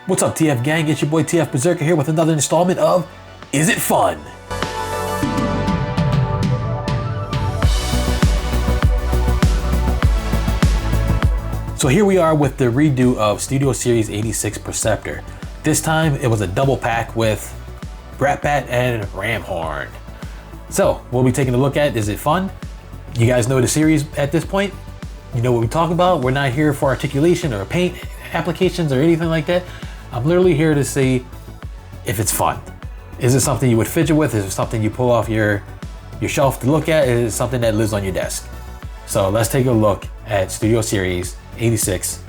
What's up, TF gang? It's your boy TF Berserker here with another installment of Is It Fun? So here we are with the redo of Studio Series 86 Perceptor. This time it was a double pack with RATBAT and RAMHORN. So we'll be taking a look at Is It Fun? You guys know the series at this point. You know what we talk about. We're not here for articulation or paint applications or anything like that. I'm literally here to see if it's fun. Is it something you would fidget with? Is it something you pull off your shelf to look at? Is it something that lives on your desk? So let's take a look at Studio Series 86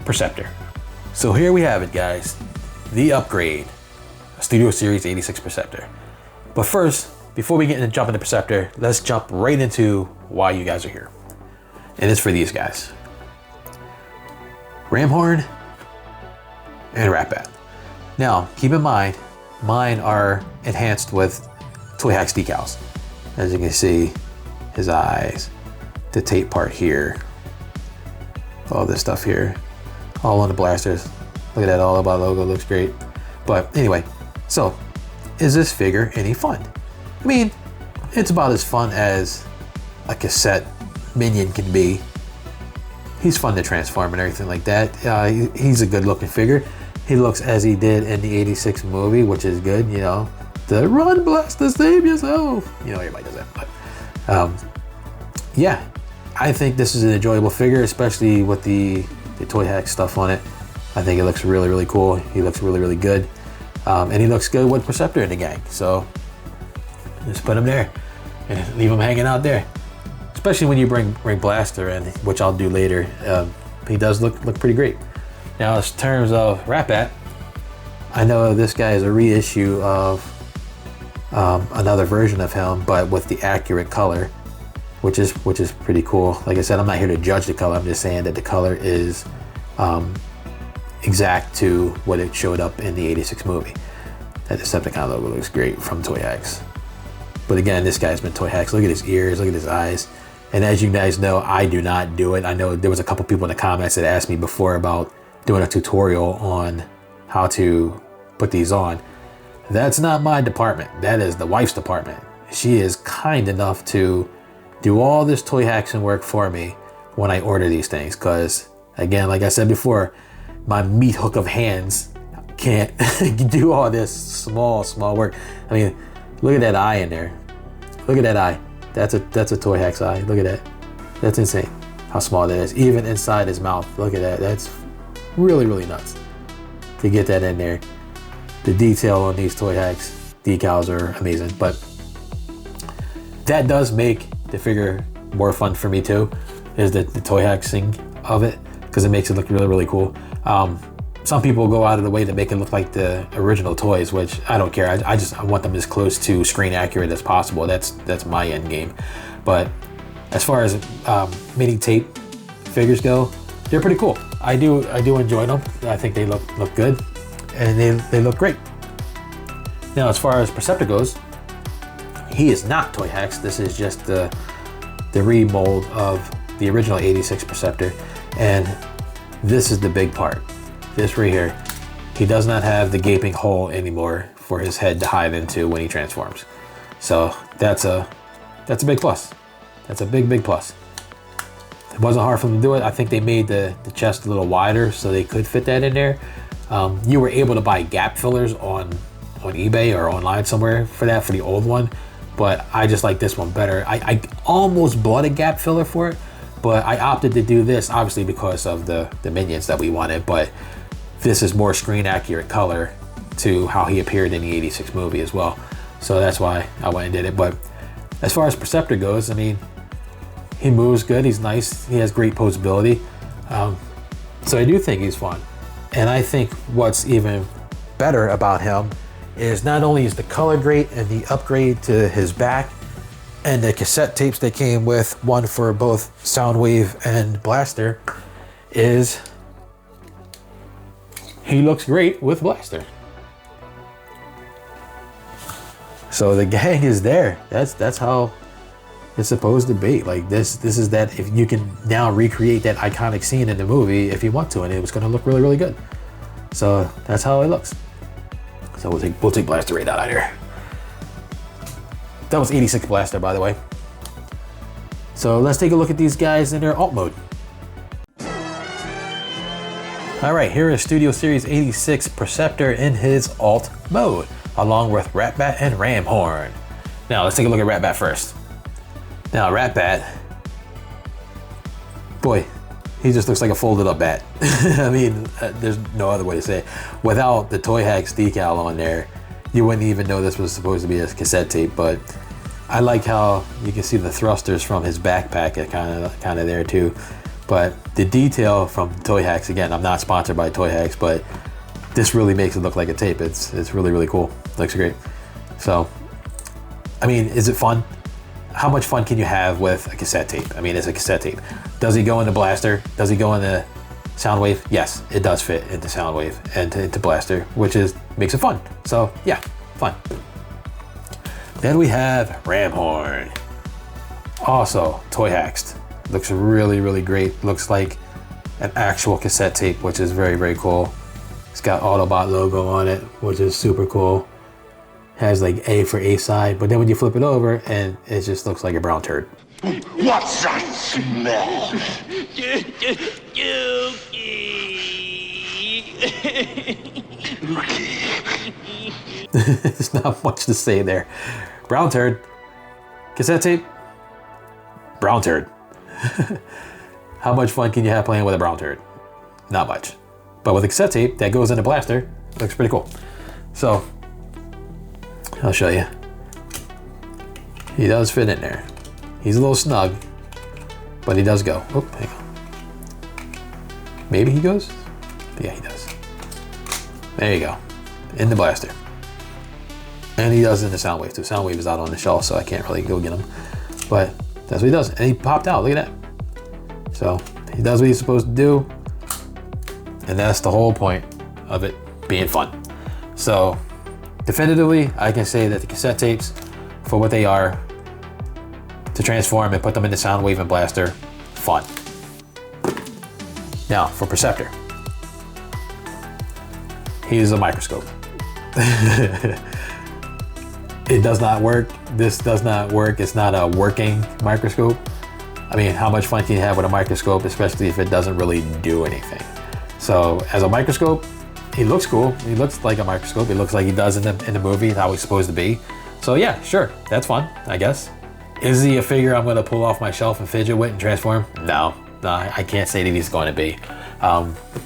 Perceptor. So here we have it, guys. The upgrade, Studio Series 86 Perceptor. But first, before we jump into Perceptor, let's jump right into why you guys are here. And it's for these guys. RAMHORN and RATBAT. Now, keep in mind, mine are enhanced with Toy Hacks decals. As you can see, his eyes, the tape part here, all this stuff here, all on the blasters. Look at that, all about logo, looks great. But anyway, so is this figure any fun? I mean, it's about as fun as a cassette minion can be. He's fun to transform and everything like that. He's a good looking figure. He looks as he did in the 86 movie, which is good, you know. The run, blast, to save yourself. You know, everybody does that. But yeah, I think this is an enjoyable figure, especially with the Toy Hack stuff on it. I think it looks really, really cool. He looks really, really good. And he looks good with Perceptor in the gang. So just put him there and leave him hanging out there. Especially when you bring Blaster in, which I'll do later. He does look pretty great. Now, in terms of RATBAT, I know this guy is a reissue of another version of him, but with the accurate color, which is pretty cool. Like I said, I'm not here to judge the color. I'm just saying that the color is exact to what it showed up in the 86 movie. That Decepticon logo looks great from Toy Hacks. But again, this guy's been Toy Hacks. Look at his ears, look at his eyes. And as you guys know, I do not do it. I know there was a couple people in the comments that asked me before about doing a tutorial on how to put these on. That's not my department. That is the wife's department. She is kind enough to do all this Toy Hacks and work for me when I order these things. Because again, like I said before, my meat hook of hands can't do all this small work. I mean, look at that eye in there. Look at that eye. That's a Toy Hacks eye. Look at that. That's insane how small that is. Even inside his mouth. Look at that. That's really, really nuts to get that in there. The detail on these Toy Hacks decals are amazing. But that does make the figure more fun for me too, is the Toy Hacksing of it, because it makes it look really, really cool. Some people go out of the way to make it look like the original toys, which I don't care. I want them as close to screen accurate as possible. That's my end game. But as far as mini tape figures go, they're pretty cool. I do enjoy them. I think they look good, and they look great. Now, as far as Perceptor goes, he is not Toy Hacks. This is just the remold of the original 86 Perceptor, and this is the big part. This right here, he does not have the gaping hole anymore for his head to hide into when he transforms. So that's a big plus. That's a big plus. It wasn't hard for them to do it. I think they made the chest a little wider so they could fit that in there. You were able to buy gap fillers on eBay or online somewhere for the old one, but I just like this one better. I almost bought a gap filler for it, but I opted to do this obviously because of the minions that we wanted, but this is more screen accurate color to how he appeared in the 86 movie as well. So that's why I went and did it. But as far as Perceptor goes, I mean, he moves good, he's nice, he has great posability. So I do think he's fun. And I think what's even better about him is not only is the color great and the upgrade to his back and the cassette tapes that came with, one for both Soundwave and Blaster, is he looks great with Blaster. So the gang is there. That's how it's supposed to be. Like this is that, if you can now recreate that iconic scene in the movie if you want to, and it was going to look really, really good. So that's how it looks. So we'll take Blaster right out of here. That was 86 Blaster, by the way. So let's take a look at these guys in their alt mode. All right, here is Studio Series 86 Perceptor in his alt mode, along with RATBAT and RAMHORN. Now let's take a look at RATBAT first. Now RATBAT, boy, he just looks like a folded up bat. I mean, there's no other way to say it. Without the Toy Hacks decal on there, you wouldn't even know this was supposed to be a cassette tape. But I like how you can see the thrusters from his backpack kind of there too. But the detail from Toy Hacks, again, I'm not sponsored by Toy Hacks, but this really makes it look like a tape. It's really, really cool. Looks great. So, I mean, is it fun? How much fun can you have with a cassette tape? I mean, it's a cassette tape. Does he go into Blaster? Does he go into Soundwave? Yes, it does fit into Soundwave and into Blaster, which makes it fun. So yeah, fun. Then we have RAMHORN. Also, Toy Hacked. Looks really, really great. Looks like an actual cassette tape, which is very, very cool. It's got Autobot logo on it, which is super cool. Has like A for A side, but then when you flip it over, and it just looks like a brown turd. What's that smell? There's not much to say there. Brown turd. Cassette tape. Brown turd. How much fun can you have playing with a brown turd? Not much. But with a cassette tape that goes into Blaster, looks pretty cool. So, I'll show you. He does fit in there. He's a little snug, but he does go. Oh, hang on. Maybe he goes? Yeah, he does. There you go. In the Blaster. And he does in the Soundwave too. Soundwave is out on the shelf, so I can't really go get him. But that's what he does. And he popped out, look at that. So he does what he's supposed to do. And that's the whole point of it being fun. So definitively, I can say that the cassette tapes, for what they are, to transform and put them into Soundwave and Blaster, fun. Now, for Perceptor. He is a microscope. It does not work. This does not work. It's not a working microscope. I mean, how much fun can you have with a microscope, especially if it doesn't really do anything? So, as a microscope, he looks cool. He looks like a microscope. He looks like he does in the movie, how he's supposed to be. So yeah, sure, that's fun, I guess. Is he a figure I'm gonna pull off my shelf and fidget with and transform? No, I can't say that he's going to be.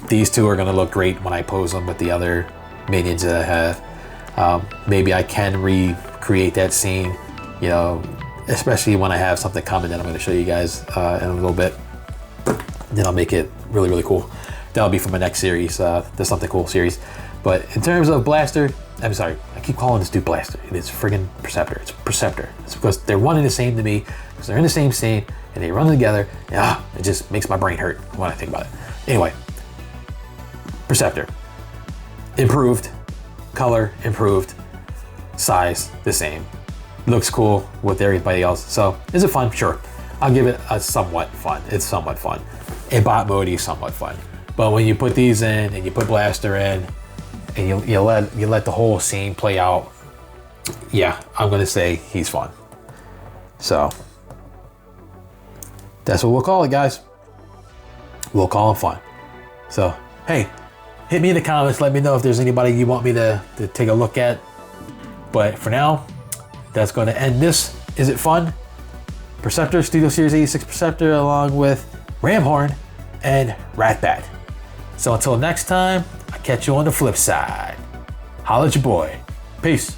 These two are gonna look great when I pose them with the other minions that I have. Maybe I can recreate that scene, you know, especially when I have something coming that I'm gonna show you guys in a little bit. Then I'll make it really, really cool. That'll be for my next series, the Something Cool series. But in terms of Blaster, I'm sorry, I keep calling this dude Blaster. It is friggin' Perceptor. It's Perceptor. It's because they're one and the same to me, because they're in the same scene and they run together. And, it just makes my brain hurt when I think about it. Anyway, Perceptor. Improved, color improved, size the same. Looks cool with everybody else. So is it fun? Sure. I'll give it a somewhat fun. It's somewhat fun. In bot mode, is somewhat fun. But when you put these in and you put Blaster in, and you let the whole scene play out, yeah, I'm gonna say he's fun. So that's what we'll call it, guys. We'll call him fun. So hey, hit me in the comments. Let me know if there's anybody you want me to take a look at. But for now, that's going to end this. Is it fun? Perceptor, Studio Series 86 Perceptor, along with RAMHORN and RATBAT. So until next time, I'll catch you on the flip side. Holla at your boy. Peace.